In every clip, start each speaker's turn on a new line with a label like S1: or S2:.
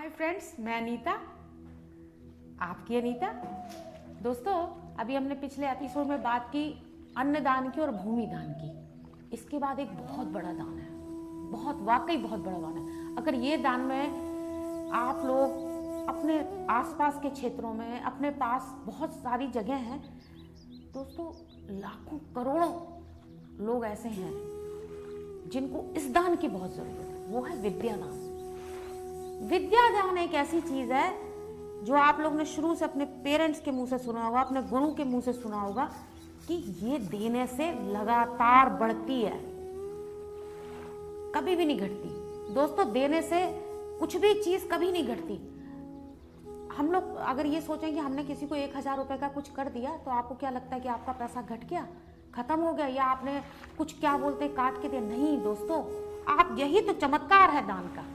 S1: Hi friends, मैं अनीता, आपकी अनीता। दोस्तों, अभी हमने पिछले एपिसोड में बात की अन्नदान की और भूमि दान की। इसके बाद एक बहुत बड़ा दान है, वाकई बहुत बड़ा दान है। अगर ये दान में आप लोग अपने आसपास के क्षेत्रों में, अपने पास बहुत सारी जगह हैं दोस्तों, लाखों करोड़ों लोग ऐसे हैं जिनको इस दान की बहुत जरूरत है। वो है विद्यादान। विद्यादान एक ऐसी चीज है जो आप लोग ने शुरू से अपने पेरेंट्स के मुंह से सुना होगा, अपने गुरु के मुंह से सुना होगा कि ये देने से लगातार बढ़ती है, कभी भी नहीं घटती। दोस्तों, देने से कुछ भी चीज कभी नहीं घटती। हम लोग अगर ये सोचें कि हमने किसी को 1000 रुपए का कुछ कर दिया तो आपको क्या लगता है कि आपका पैसा घट गया, खत्म हो गया, या आपने कुछ क्या बोलते हैं काट के दिया? नहीं दोस्तों, आप यही तो चमत्कार है दान का।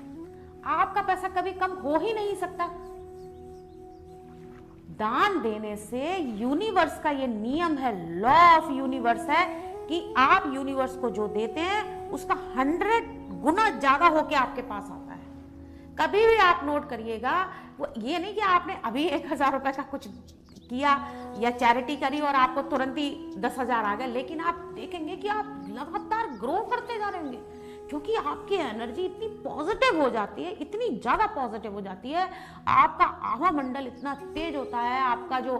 S1: आपका पैसा कभी कम हो ही नहीं सकता। दान देने से यूनिवर्स का ये नियम है, लॉ ऑफ यूनिवर्स है कि आप यूनिवर्स को जो देते हैं उसका 100 गुना ज्यादा होके आपके पास आता है। कभी भी आप नोट करिएगा, वो ये नहीं कि आपने अभी 1000 रुपए का कुछ किया या चैरिटी करी और आपको तुरंत ही 10,000 आ गए, लेकिन आप देखेंगे कि आप लगातार ग्रो करते जा रहे होंगे, क्योंकि आपकी एनर्जी इतनी पॉजिटिव हो जाती है, इतनी ज्यादा पॉजिटिव हो जाती है। आपका आभा मंडल इतना तेज होता है, आपका जो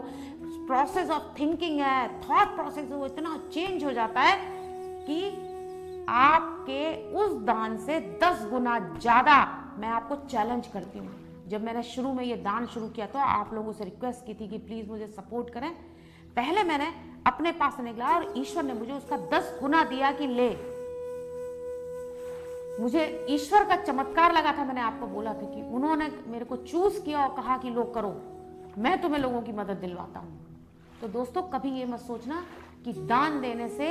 S1: प्रोसेस ऑफ थिंकिंग है, थॉट प्रोसेस है, वो इतना चेंज हो जाता है कि आपके उस दान से 10 गुना ज्यादा। मैं आपको चैलेंज करती हूँ, जब मैंने शुरू में ये दान शुरू किया तो आप लोगों से रिक्वेस्ट की थी कि प्लीज मुझे सपोर्ट करें। पहले मैंने अपने पास से निकला और ईश्वर ने मुझे उसका 10 गुना दिया कि ले। मुझे ईश्वर का चमत्कार लगा था। मैंने आपको बोला था कि उन्होंने मेरे को चूज किया और कहा कि लो करो, मैं तुम्हें लोगों की मदद दिलवाता हूं। तो दोस्तों, कभी ये मत सोचना कि दान देने से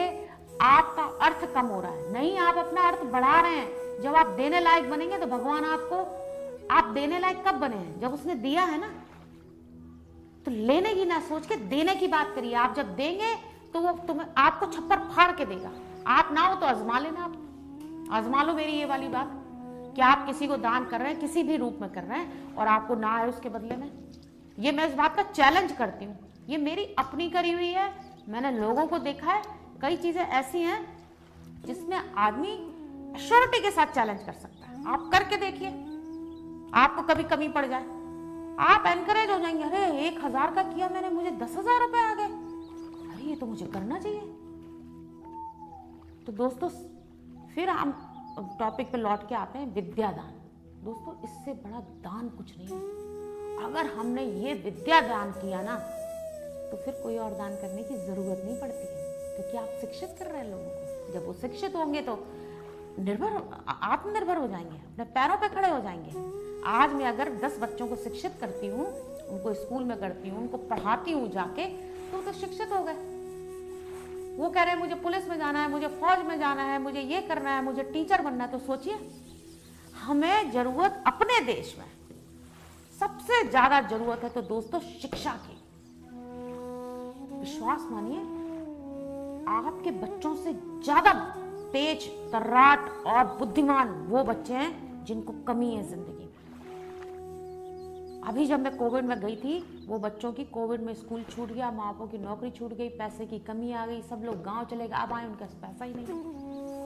S1: आपका अर्थ कम हो रहा है। नहीं, आप अपना अर्थ बढ़ा रहे हैं। जब आप देने लायक बनेंगे तो भगवान आपको, आप देने लायक कब बने हैं? जब उसने दिया है ना। तो लेने की ना सोच के देने की बात करिए। आप जब देंगे तो वो तुम्हें, आपको छप्पर फाड़ के देगा। आप ना हो तो आजमा लेना, आप आजमा लो मेरी ये वाली बात कि आप किसी को दान कर रहे हैं, किसी भी रूप में कर रहे हैं, और आपको ना आए उसके बदले में। ये मैं इस बात का चैलेंज करती हूँ, ये मेरी अपनी करी हुई है। मैंने लोगों को देखा है, कई चीजें ऐसी हैं जिसमें आदमी श्योरिटी के साथ चैलेंज कर सकता है। आप करके देखिए, आपको कभी कमी पड़ जाए, आप एनकरेज हो जाएंगे। अरे 1000 का किया मैंने, मुझे 10,000 रुपए आ गए, अरे ये तो मुझे करना चाहिए। तो दोस्तों, फिर हम टॉपिक पे लौट के आते हैं विद्यादान। दोस्तों, इससे बड़ा दान कुछ नहीं है। अगर हमने ये विद्यादान किया ना तो फिर कोई और दान करने की जरूरत नहीं पड़ती है, क्योंकि आप शिक्षित कर रहे हैं लोगों को। जब वो शिक्षित होंगे तो आत्मनिर्भर हो जाएंगे, अपने पैरों पे खड़े हो जाएंगे। आज मैं अगर 10 बच्चों को शिक्षित करती हूँ, उनको स्कूल में करती हूँ, उनको पढ़ाती हूँ जाके, तो शिक्षित हो गए। वो कह रहे हैं मुझे पुलिस में जाना है, मुझे फौज में जाना है, मुझे ये करना है, मुझे टीचर बनना है। तो सोचिए, हमें जरूरत अपने देश में सबसे ज्यादा जरूरत है तो दोस्तों शिक्षा की। विश्वास मानिए, आपके बच्चों से ज्यादा तेज, तर्राट और बुद्धिमान वो बच्चे हैं जिनको कमी है जिंदगी में। अभी जब मैं कोविड में गई थी, वो बच्चों की कोविड में स्कूल छूट गया, माँ बापों की नौकरी छूट गई, पैसे की कमी आ गई, सब लोग गांव चले गए, अब आए उनके पास पैसा ही नहीं।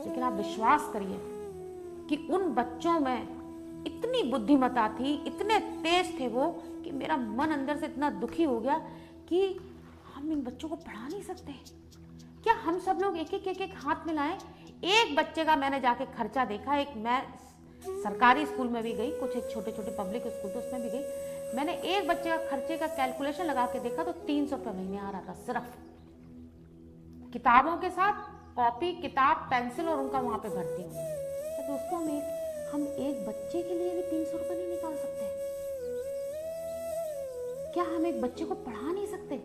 S1: लेकिन आप विश्वास करिए कि उन बच्चों में इतनी बुद्धिमत्ता थी, इतने तेज थे वो, कि मेरा मन अंदर से इतना दुखी हो गया कि हम इन बच्चों को पढ़ा नहीं सकते क्या? हम सब लोग एक एक हाथ में लाएं। एक बच्चे का मैंने जाके खर्चा देखा। एक मैं सरकारी स्कूल में भी गई, कुछ एक छोटे छोटे पब्लिक स्कूल तो उसमें भी गई। मैंने एक बच्चे का खर्चे का कैलकुलेशन लगा के देखा तो 300 रुपये महीने आ रहा था, सिर्फ किताबों के साथ, कॉपी, किताब, पेंसिल और उनका वहां पे भर्ती हुई। तो दोस्तों, हम एक बच्चे के लिए भी 300 रुपये नहीं निकाल सकते? क्या हम एक बच्चे को पढ़ा नहीं सकते?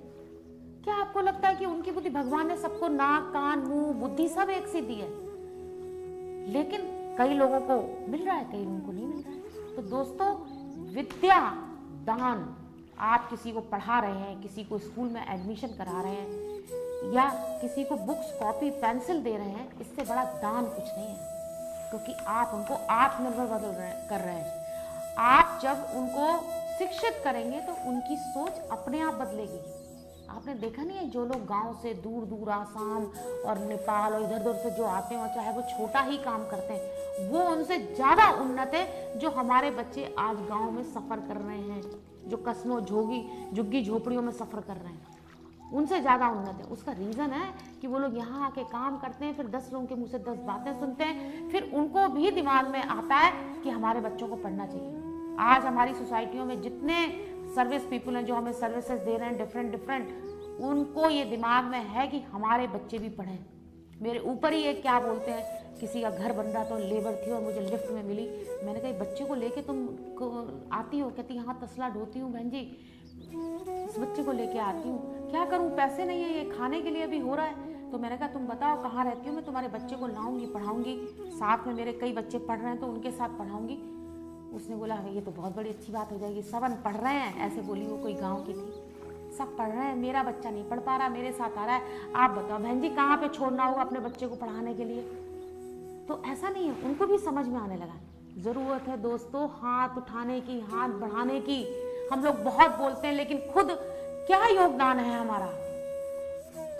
S1: क्या आपको लगता है कि उनकी बुद्धि, भगवान ने सबको नाक, कान, मुंह, बुद्धि सब एक सी दी है, लेकिन कई लोगों को मिल रहा है, कई लोगों को नहीं मिल रहा है। तो दोस्तों, विद्या दान, आप किसी को पढ़ा रहे हैं, किसी को स्कूल में एडमिशन करा रहे हैं, या किसी को बुक्स, कॉपी, पेंसिल दे रहे हैं, इससे बड़ा दान कुछ नहीं है, क्योंकि आप उनको आत्मनिर्भर कर रहे हैं। आप जब उनको शिक्षित करेंगे तो उनकी सोच अपने आप बदलेगी। आपने देखा नहीं है, जो लोग गांव से दूर दूर आसाम और नेपाल और इधर उधर से जो आते हैं, चाहे वो छोटा ही काम करते हैं, वो उनसे ज़्यादा उन्नत है जो हमारे बच्चे आज गांव में सफ़र कर रहे हैं, जो कस्बों झुग्गी झोपड़ियों में सफ़र कर रहे हैं, उनसे ज़्यादा उन्नत है। उसका रीज़न है कि वो लोग यहाँ आके काम करते हैं, फिर 10 लोगों के मुँह से 10 बातें सुनते हैं, फिर उनको भी दिमाग में आता है कि हमारे बच्चों को पढ़ना चाहिए। आज हमारी सोसाइटियों में जितने सर्विस पीपल हैं जो हमें सर्विसेज दे रहे हैं डिफरेंट, उनको ये दिमाग में है कि हमारे बच्चे भी पढ़ें। मेरे ऊपर ही एक क्या बोलते हैं, किसी का घर बन रहा तो लेबर थी और मुझे लिफ्ट में मिली, मैंने कहा बच्चे को लेके तुम आती हो? कहती हाँ तसला ढोती हूँ बहन जी, इस बच्चे को लेके आती हूँ, क्या करूँ, पैसे नहीं है, ये खाने के लिए भी हो रहा है। तो मैंने कहा तुम बताओ कहाँ रहती हो, मैं तुम्हारे बच्चे को लाऊंगी, पढ़ाऊंगी, साथ में मेरे कई बच्चे पढ़ रहे हैं तो उनके साथ पढ़ाऊंगी। उसने बोला ये तो बहुत बड़ी अच्छी बात हो जाएगी, सबन पढ़ रहे हैं, ऐसे बोली, वो कोई गाँव की थी, सब पढ़ रहे हैं, मेरा बच्चा नहीं पढ़ पा रहा, मेरे साथ आ रहा है, आप बताओ बहन जी कहाँ पे छोड़ना होगा अपने बच्चे को पढ़ाने के लिए। तो ऐसा नहीं है, उनको भी समझ में आने लगा। ज़रूरत है दोस्तों हाथ उठाने की, हाथ बढ़ाने की। हम लोग बहुत बोलते हैं लेकिन खुद क्या योगदान है हमारा।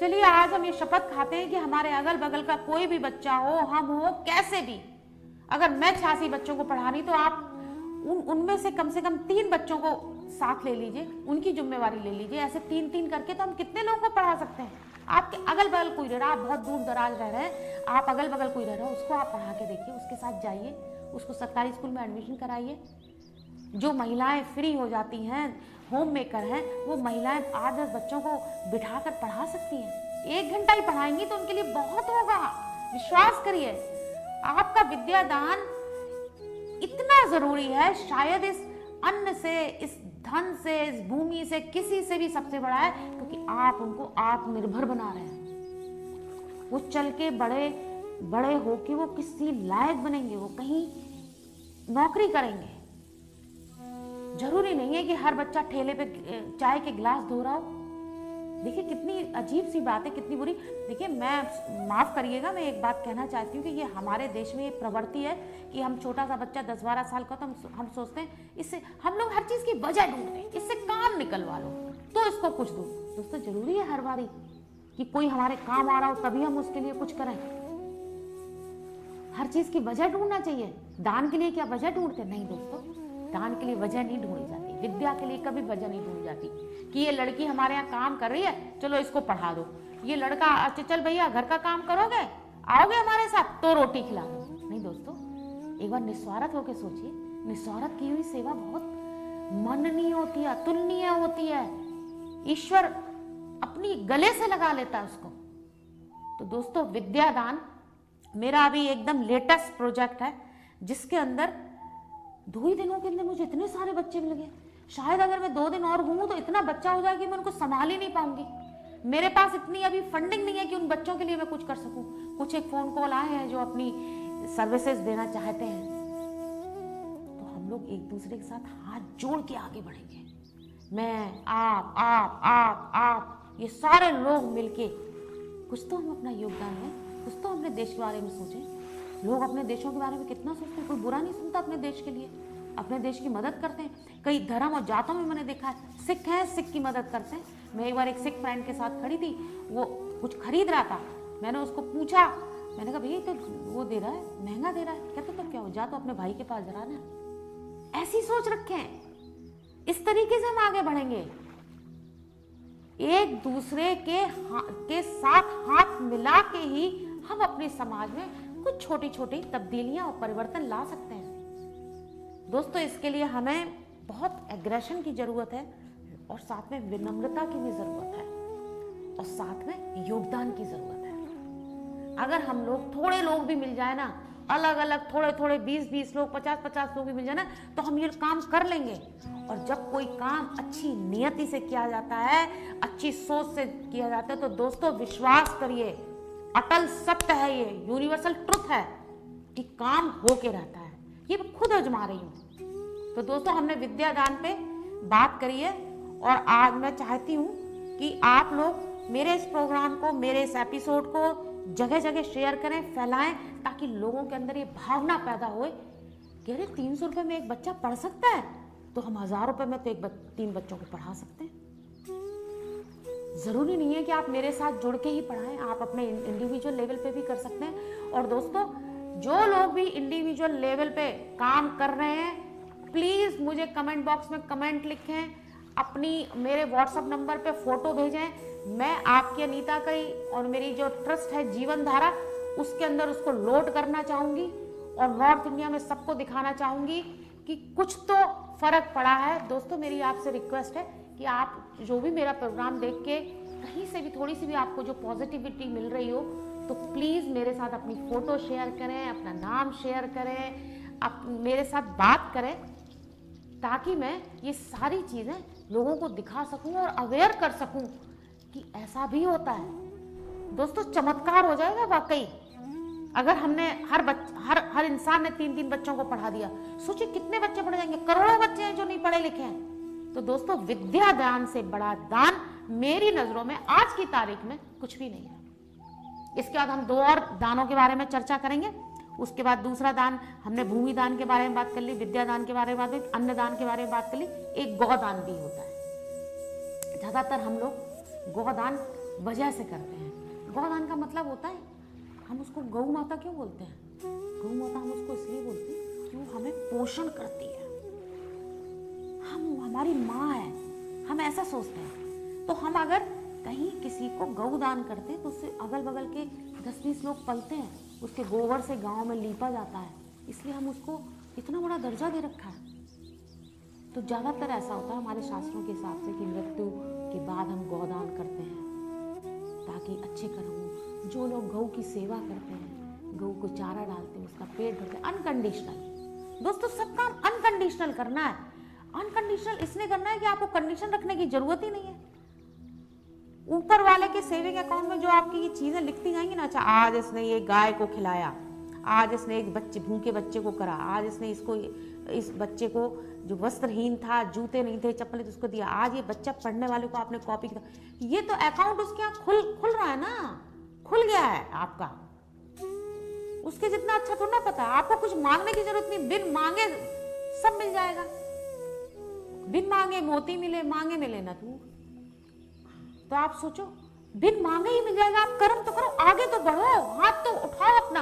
S1: चलिए आज हम ये शपथ खाते हैं कि हमारे अगल बगल का कोई भी बच्चा हो, हम हो, कैसे भी, अगर मैं 86 बच्चों को पढ़ा रही तो आप उनमें से कम 3 बच्चों को साथ ले लीजिए, उनकी जिम्मेवारी ले लीजिए। ऐसे 3-3 करके तो हम कितने लोगों को पढ़ा सकते हैं। आपके अगल बगल कोई रह रहा, आप बहुत दूर दराज रह रहे हैं, आप अगल बगल कोई रह रहा है, उसको आप पढ़ा के देखिए, उसके साथ जाइए, उसको सरकारी स्कूल में एडमिशन कराइए। जो महिलाएं फ्री हो जाती हैं, होम मेकर हैं, वो महिलाएं 8-10 बच्चों को बिठा कर पढ़ा सकती हैं। 1 घंटा ही पढ़ाएंगी तो उनके लिए बहुत होगा, विश्वास करिए। आपका विद्यादान इतना जरूरी है, शायद इस अन्न से, इस धन से, इस भूमि से, किसी से भी सबसे बड़ा है, क्योंकि आप उनको आत्मनिर्भर बना रहे हैं। वो चल के बड़े होके वो किसी लायक बनेंगे, वो कहीं नौकरी करेंगे। जरूरी नहीं है कि हर बच्चा ठेले पे चाय के गिलास धो रहा हो। देखिए कितनी अजीब सी बात है, कितनी बुरी। देखिए मैं माफ करिएगा, मैं एक बात कहना चाहती हूँ कि ये हमारे देश में ये प्रवृत्ति है कि हम छोटा सा बच्चा 10-12 साल का तो हम सोचते हैं इससे, हम लोग हर चीज की वजह ढूंढते हैं, इससे काम निकलवा लो तो इसको कुछ दो। दोस्तों जरूरी है हर बारी कि कोई हमारे काम आ रहा हो तभी हम उसके लिए कुछ करें? हर चीज की वजह ढूंढना चाहिए। दान के लिए क्या वजह ढूंढते? नहीं दोस्तों, दान के लिए वजह नहीं ढूंढी जाती, विद्या के लिए कभी वजह नहीं ढूंढी जाती कि ये लड़की हमारे यहाँ काम कर रही है, चलो इसको पढ़ा दो। ये लड़का अच्छा चल भैया घर का काम करोगे, आओगे हमारे साथ तो रोटी खिला दो। नहीं दोस्तों, एक बार निस्वार्थ होकर सोचिए, निस्वार्थ की हुई सेवा बहुत मननीय होती है, अतुलनीय होती है। ईश्वर अपनी गले से लगा लेता है उसको। तो दोस्तों विद्यादान मेरा अभी एकदम लेटेस्ट प्रोजेक्ट है, जिसके अंदर 2 ही दिनों के अंदर मुझे इतने सारे बच्चे मिल गए। शायद अगर मैं 2 दिन और घूमूं तो इतना बच्चा हो जाए कि मैं उनको संभाल ही नहीं पाऊंगी। मेरे पास इतनी अभी फंडिंग नहीं है कि उन बच्चों के लिए मैं कुछ कर सकूं। कुछ एक फोन कॉल आए हैं जो अपनी सर्विसेज देना चाहते हैं, तो हम लोग एक दूसरे के साथ हाथ जोड़ के आगे बढ़ेंगे। मैं, आप, ये सारे लोग मिलके कुछ तो हम अपना योगदान है, कुछ तो अपने देश के बारे में सोचें। लोग अपने देशों के बारे में कितना सोचते हैं, कोई बुरा नहीं सुनता अपने देश के लिए, अपने देश की मदद करते हैं। कई धर्म और जातों में मैंने देखा है, सिख हैं, सिख की मदद करते हैं। मैं एक बार एक सिख फ्रेंड के साथ खड़ी थी, वो कुछ खरीद रहा था, मैंने उसको पूछा, मैंने कहा भैया तो वो दे रहा है, महंगा दे रहा है। कहते तो क्या हो, जा तो अपने भाई के पास जरा ना। ऐसी सोच रखें, इस तरीके से हम आगे बढ़ेंगे। एक दूसरे के साथ हाथ मिला के ही हम अपने समाज में कुछ छोटी छोटी तब्दीलियां और परिवर्तन ला सकते हैं। दोस्तों इसके लिए हमें बहुत एग्रेशन की जरूरत है, और साथ में विनम्रता की भी जरूरत है, और साथ में योगदान की जरूरत है। अगर हम लोग थोड़े लोग भी मिल जाए ना, अलग अलग थोड़े 20 लोग, 50 लोग भी मिल जाए ना, तो हम ये काम कर लेंगे। और जब कोई काम अच्छी नियति से किया जाता है, अच्छी सोच से किया जाता है, तो दोस्तों विश्वास करिए, अटल सत्य है, ये यूनिवर्सल ट्रुथ है कि काम होके रहता है। ये मैं खुद आजमा रही हूँ। तो दोस्तों हमने विद्यादान पे बात करी है, और आज मैं चाहती हूँ कि आप लोग मेरे इस प्रोग्राम को, मेरे इस एपिसोड को जगह जगह शेयर करें, फैलाएं, ताकि लोगों के अंदर ये भावना पैदा हो कह रहे 300 रुपये में एक बच्चा पढ़ सकता है, तो हम 1000 रुपये में तो 3 बच्चों को पढ़ा सकते हैं। जरूरी नहीं है कि आप मेरे साथ जुड़ के ही पढ़ाएं, आप अपने इंडिविजुअल लेवल पे भी कर सकते हैं। और दोस्तों, जो लोग भी इंडिविजुअल लेवल पे काम कर रहे हैं, प्लीज मुझे कमेंट बॉक्स में कमेंट लिखें, अपनी मेरे व्हाट्सएप नंबर पे फोटो भेजें। मैं आपकी अनीता का ही और मेरी जो ट्रस्ट है जीवन धारा, उसके अंदर उसको लोड करना चाहूंगी और नॉर्थ इंडिया में सबको दिखाना चाहूंगी कि कुछ तो फर्क पड़ा है। दोस्तों, मेरी आपसे रिक्वेस्ट है कि आप जो भी मेरा प्रोग्राम देख के कहीं से भी थोड़ी सी भी आपको जो पॉजिटिविटी मिल रही हो, तो प्लीज मेरे साथ अपनी फोटो शेयर करें, अपना नाम शेयर करें, आप मेरे साथ बात करें, ताकि मैं ये सारी चीजें लोगों को दिखा सकूं और अवेयर कर सकूं कि ऐसा भी होता है। दोस्तों, चमत्कार हो जाएगा वाकई अगर हमने हर इंसान ने 3 बच्चों को पढ़ा दिया। सोचिए कितने बच्चे पढ़ जाएंगे, करोड़ों बच्चे हैं जो नहीं पढ़े लिखे हैं। तो दोस्तों, विद्या दान से बड़ा दान मेरी नजरों में आज की तारीख में कुछ भी नहीं है। इसके बाद हम 2 और दानों के बारे में चर्चा करेंगे। उसके बाद दूसरा दान, हमने भूमि दान के बारे में बात कर ली, विद्या दान के बारे में बात कर ली, अन्न दान के बारे में बात कर ली, एक गौदान भी होता है। ज्यादातर हम लोग गौदान वजह से करते हैं। गौदान का मतलब होता है, हम उसको गौ माता क्यों बोलते हैं? गौ माता हम उसको इसलिए बोलते हैं कि वो हमें पोषण करती है, हमारी माँ है, हम ऐसा सोचते हैं। तो हम अगर कहीं किसी को गौदान करते हैं तो उससे अगल बगल के 10-20 लोग पलते हैं, उसके गोबर से गांव में लीपा जाता है, इसलिए हम उसको इतना बड़ा दर्जा दे रखा है। तो ज्यादातर ऐसा होता है हमारे शास्त्रों के हिसाब से कि मृत्यु के बाद हम गौदान करते हैं ताकि अच्छे कर्म। जो लोग गौ की सेवा करते हैं, गौ को चारा डालते हैं, उसका पेट भरते हैं, अनकंडीशनल। दोस्तों, सब काम अनकंडीशनल करना है। अनकंडीशनल इसलिए करना है कि आपको कंडीशन रखने की जरूरत ही नहीं है। ऊपर वाले के सेविंग अकाउंट में जो आपकी ये चीजें लिखती जाएंगी ना, अच्छा आज इसने ये गाय को खिलाया, आज इसने एक भूखे बच्चे को करा, आज इसने इस बच्चे को जो वस्त्रहीन था, जूते नहीं थे, चप्पल नहीं थे, उसको दिया, आज ये बच्चा पढ़ने वाले को आपने कॉपी किया, ये तो अकाउंट उसके यहाँ खुल रहा है ना, खुल गया है आपका। उसके जितना अच्छा थोड़ा ना पता है। आपको कुछ मांगने की जरूरत नहीं, बिन मांगे सब मिल जाएगा। बिन मांगे मोती मिले, मांगे मिले ना तू। तो आप सोचो, बिन मांगे ही मिल जाएगा। आप कर्म तो करो, आगे तो बढ़ो, हाथ तो उठाओ अपना।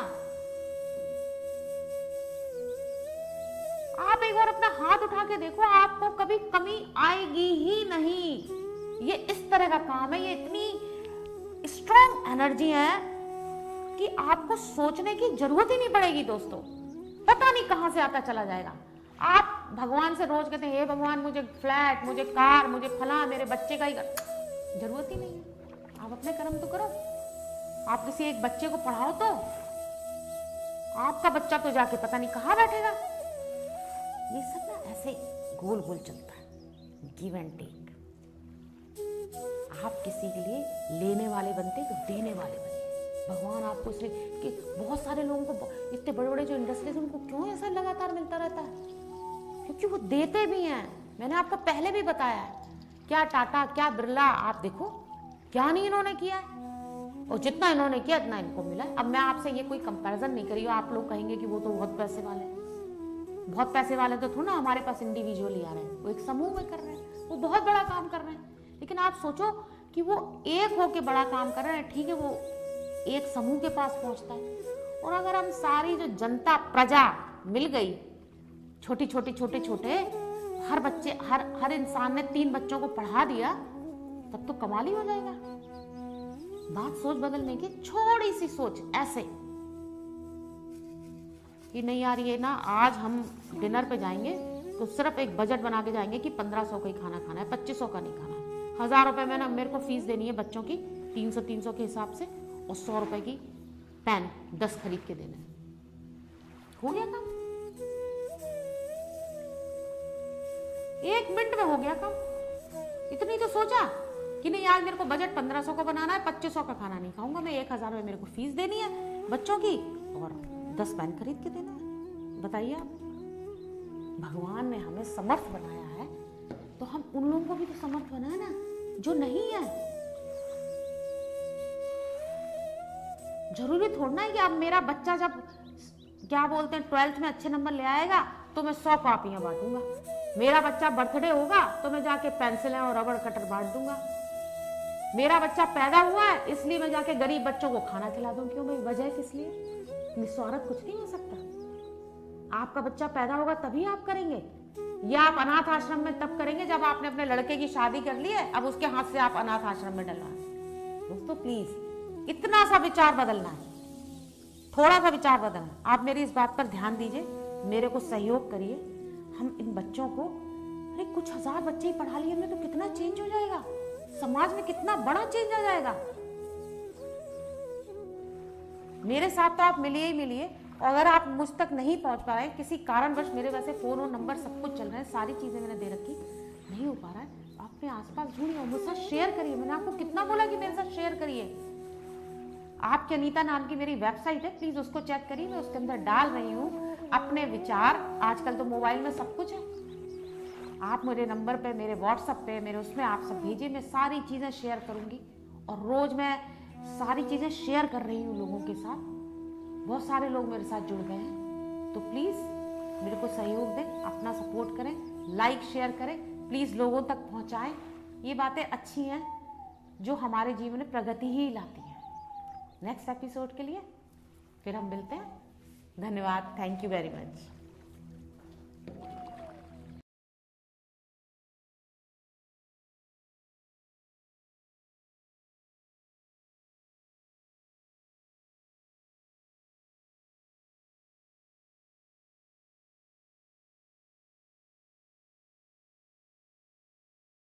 S1: आप एक बार अपना हाथ उठा के देखो, आपको कभी कमी आएगी ही नहीं। ये इस तरह का काम है, ये इतनी स्ट्रॉन्ग एनर्जी है कि आपको सोचने की जरूरत ही नहीं पड़ेगी। दोस्तों, पता नहीं कहां से आता चला जाएगा। आप भगवान से रोज कहते हैं, हे भगवान मुझे फ्लैट, मुझे कार, मुझे फला, मेरे बच्चे का ही जरूरत ही नहीं है। आप अपने कर्म तो करो। आप किसी एक बच्चे को पढ़ाओ तो आपका बच्चा तो जाके पता नहीं कहां बैठेगा। ये सब ना ऐसे गोल गोल चलता है, गिव एंड टेक। आप किसी के लिए लेने वाले बनते तो देने वाले बने। भगवान आपको इसलिए कि बहुत सारे लोगों को, इतने बड़े बड़े जो इंडस्ट्रीज, उनको क्यों ऐसा लगातार मिलता रहता है? क्योंकि वो देते भी हैं। मैंने आपको पहले भी बताया है, क्या टाटा, क्या बिरला, आप देखो क्या नहीं इन्होंने किया, और जितना इन्होंने किया इतना इनको मिला। अब मैं आपसे ये कोई कंपैरिजन नहीं करी, आप लोग कहेंगे कि वो तो बहुत पैसे वाले हैं। बहुत पैसे वाले तो थोड़ा ना हमारे पास इंडिविजुअली आ रहे हैं, वो एक समूह में कर रहे हैं, वो बहुत बड़ा काम कर रहे हैं। लेकिन आप सोचो कि वो एक होके बड़ा काम कर रहे हैं, ठीक है, वो एक समूह के पास पहुंचता है। और अगर हम सारी जो जनता, प्रजा मिल गई, छोटे छोटे हर बच्चे, हर इंसान ने 3 बच्चों को पढ़ा दिया, तब तो कमाल ही हो जाएगा। बात सोच बदलने की, छोटी सी सोच ऐसे कि नहीं यार, ये ना आज हम डिनर पे जाएंगे तो सिर्फ एक बजट बना के जाएंगे कि 1500 का ही खाना खाना है, 2500 का नहीं खाना है। 1000 रुपए में ना मेरे को फीस देनी है बच्चों की, 300 के हिसाब से, और 100 रुपए की पेन 10 खरीद के देने। हो गया काम, 1 मिनट में हो गया काम। इतनी तो सोचा कि नहीं यार, मेरे को बजट 1500 का बनाना है, 2500 का खाना नहीं खाऊंगा मैं, 1000 में मेरे को फीस देनी है बच्चों की और 10 पेन खरीद के देना है। बताइए आप, भगवान ने हमें समर्थ बनाया है, तो हम उन लोगों को भी तो समर्थ बनाए ना जो नहीं है। जरूरी थोड़ा है कि अब मेरा बच्चा जब क्या बोलते हैं, 12th में अच्छे नंबर ले आएगा तो मैं 100 कॉपियां बांटूंगा। मेरा बच्चा बर्थडे होगा तो मैं जाके पेंसिलें और रबड़ कटर बांट दूंगा। मेरा बच्चा पैदा हुआ है इसलिए मैं जाके गरीब बच्चों को खाना खिला दूं। क्यों भाई, वजह किस लिए? निस्वार्थ कुछ नहीं हो सकता। आपका बच्चा पैदा होगा तभी आप करेंगे, या आप अनाथ आश्रम में तब करेंगे जब आपने अपने लड़के की शादी कर ली है, अब उसके हाथ से आप अनाथ आश्रम में डलवा दें। दोस्तों प्लीज इतना सा विचार बदलना है, थोड़ा सा विचार बदलना। आप मेरी इस बात पर ध्यान दीजिए, मेरे को सहयोग करिए। हम इन बच्चों को, अरे कुछ हजार बच्चे ही पढ़ा लिए हमने तो कितना चेंज हो जाएगा, समाज में कितना बड़ा चेंज आ जाएगा। मेरे साथ तो आप मिलिए ही मिलिए, और अगर आप मुझ तक नहीं पहुंच पा रहे, किसी कारणवश, मेरे वैसे फोन और नंबर सब कुछ चल रहे हैं, सारी चीजें मैंने दे रखी, नहीं हो पा रहा है, आप अपने आसपास ढूंढिए, मुझसे साथ शेयर करिए। मैंने आपको कितना बोला कि मेरे साथ शेयर करिए। आपकी अनीता नाम की मेरी वेबसाइट है, प्लीज उसको चेक करिए। मैं उसके अंदर डाल रही हूँ अपने विचार। आजकल तो मोबाइल में सब कुछ है, आप मेरे नंबर पे, मेरे व्हाट्सएप पे, मेरे उसमें आप सब भेजिए, मैं सारी चीजें शेयर करूंगी। और रोज मैं सारी चीजें शेयर कर रही हूँ लोगों के साथ। बहुत सारे लोग मेरे साथ जुड़ गए हैं, तो प्लीज मेरे को सहयोग दें, अपना सपोर्ट करें, लाइक शेयर करें, प्लीज लोगों तक पहुंचाएं। ये बातें अच्छी हैं जो हमारे जीवन में प्रगति ही लाती हैं। नेक्स्ट एपिसोड के लिए फिर हम मिलते हैं। धन्यवाद, थैंक यू वेरी मच।